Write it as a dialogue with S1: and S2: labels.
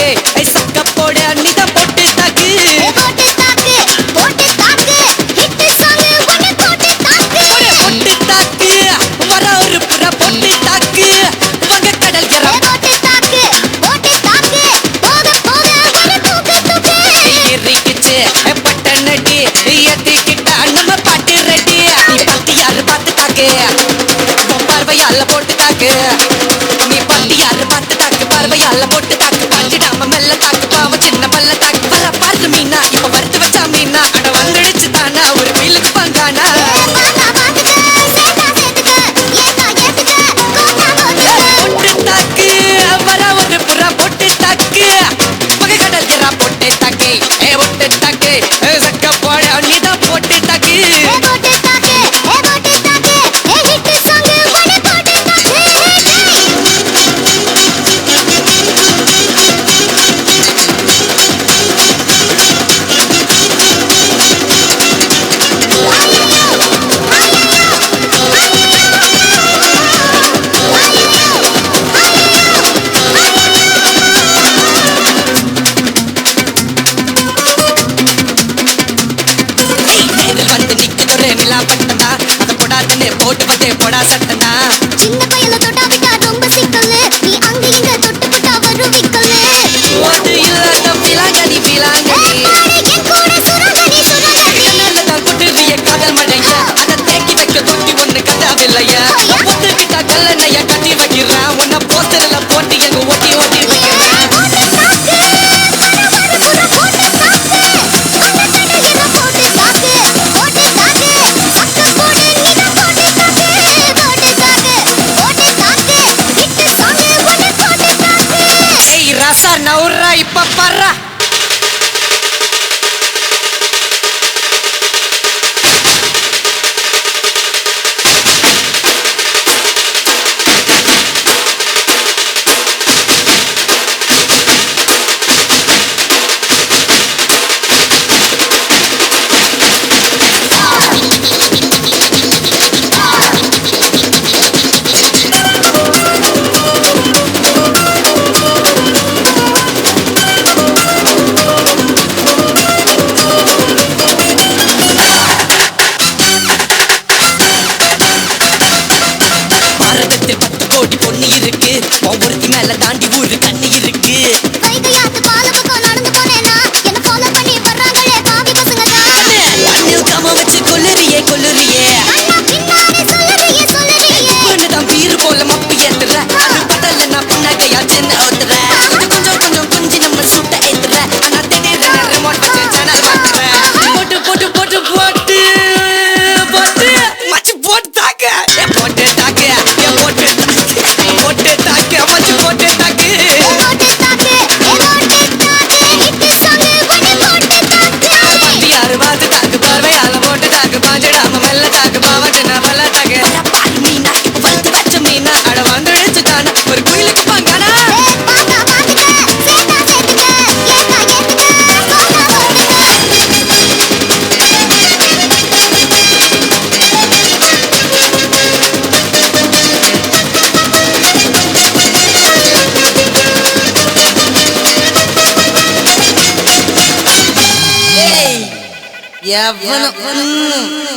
S1: தாக்கு சக்க போட நீதான் போட்டு தாக்கு
S2: போட்டு தாக்கு போட்டு தாக்கு ஹிட் சாங் ஒன்னு போட்டு தாக்கு
S1: போட்டு தாக்கு வர ஒரு புற போட்டு தாக்கு வங்க கடல் கர
S2: போட்டு தாக்கு போக போக ஒன்னு தூக்கு தூக்கு
S1: ஏறிக்கிச்சு பட்டனடி ஏத்திக்கிட்டா நம்ம பாட்டு ரெடி நீ பத்தி யாரு பார்த்து தாக்கு பார்வையால போட்டு தாக்கு நீ பத்தி யாரு பார்த்து தாக்கு பார்வையால போட்டு தாக்கு பஞ்சிடாம மெல்ல தாக்கு பாவம் சின்ன பல்ல தாக்கு வர பாரு மீனா இப்ப வறுத்து வச்சா மீனா அட வந்துடுச்சு தானா ஒரு வீலுக்கு பங்கானா
S2: பாத்தா பாத்துக்க சேத்தா சேத்துக்க ஏத்தா ஏத்துக்க கோத்தா கோத்துக்க
S1: போட்டு தாக்கு வர ஒரு புறா போட்டு தாக்கு பகை கடல் திரா போட்டு தாக்கு போட்டு தாக்கு சக்க போட நீதான் போட்டு தாக்கு
S2: போட்டு தாக்கு ஹிட் சாங் ஒன்னு போட்டு தாக்கு
S1: நேரில் வந்து நிக்குதொரு நிலா பட்டனா அதை போடாதுன்னு போட்டு வந்தே போடா சட்டனா
S2: சின்ன பையல தொட்டா விட்டா ரொம்ப சிக்கல் நீ அங்க இங்க தொட்டு விட்டா வரும் விக்கல்
S1: அது இல்லாத பிலாங்கடி பிலாங்கடி
S2: என் கூட சுரங்கடி சுரங்கடி
S1: என்னதான் குட்டிரிய காதல் மழையா அதை தேக்கி வைக்க தொட்டி ஒண்ணு கட்டாவில்லையா ஒத்துக்கிட்டா கல்லணைய கட்டி வைக்கிறேன் உன்னை போஸ்டர்ல போட்டு எங்க ஓட்டி ஓட்டி வைக்கிறேன்
S2: போட்டு தாக்கு வர வர புற போட்டு தாக்கு அந்த கடையில போட்டு தாக்கு சக்க போடு நீதான் போட்டு தாக்கு ஹிட் சாங் ஒன்னு போட்டு தாக்கு
S1: ஏய் ராசா நவுரா இப்ப பர்றா பாரதத்தில் 10 கோடி பொண்ணு இருக்கு ஒவ்வொருத்தி மேல தாண்டி ஊரு தண்ணி இருக்கு
S2: வைகையாத்து பால பக்கம் நடந்து போனேனா என்ன ஃபாலோ பண்ணி வர்றாங்களே பாவி பசங்க தான்
S1: கண்ணில் காம வச்சு கொல்லுறியே கொல்லுறியே
S2: அண்ணா பின்னாடி சொல்லுறியே
S1: பொண்ணுதான் பீரு போல மப்பி ஏத்துற அது படல நான் புன்னகையா சின்ன ஓத்துற கொஞ்சம் கொஞ்சம் குஞ்சு நம்ம சுட்ட ஏத்துற ஆனா திடீர்னு ரிமோட் வச்சு சேனல் மாத்துற போட்டு போட்டு போட்டு போட்டு போட்டு மச்சி போட்டு தாக்க போட்டு தாக்க போட்டு தாக்க போட்டு தாக்க மச்சி போட்டு தாக்க
S2: போட்டு தாக்கு ஹிட் சாங் ஒன்னு போட்டு தாக்கு
S1: யாரு பார்த்து தாக்கு பார்வையால போட்டு தாக்கு பாஞ்சிடாம மெல்ல தாக்கு பாவச்சின பல்ல தாக்கு பாரு மீனா இப்ப வறுத்து வச்ச மீனா அட வந்துடுச்சு தானா ஒரு குயிலுக்கு பங்கானா
S2: பாத்தா பாத்துக்க சேத்தா சேத்துக்க ஏத்தா ஏத்துக்க கோத்தா
S1: ஏய் எவனும்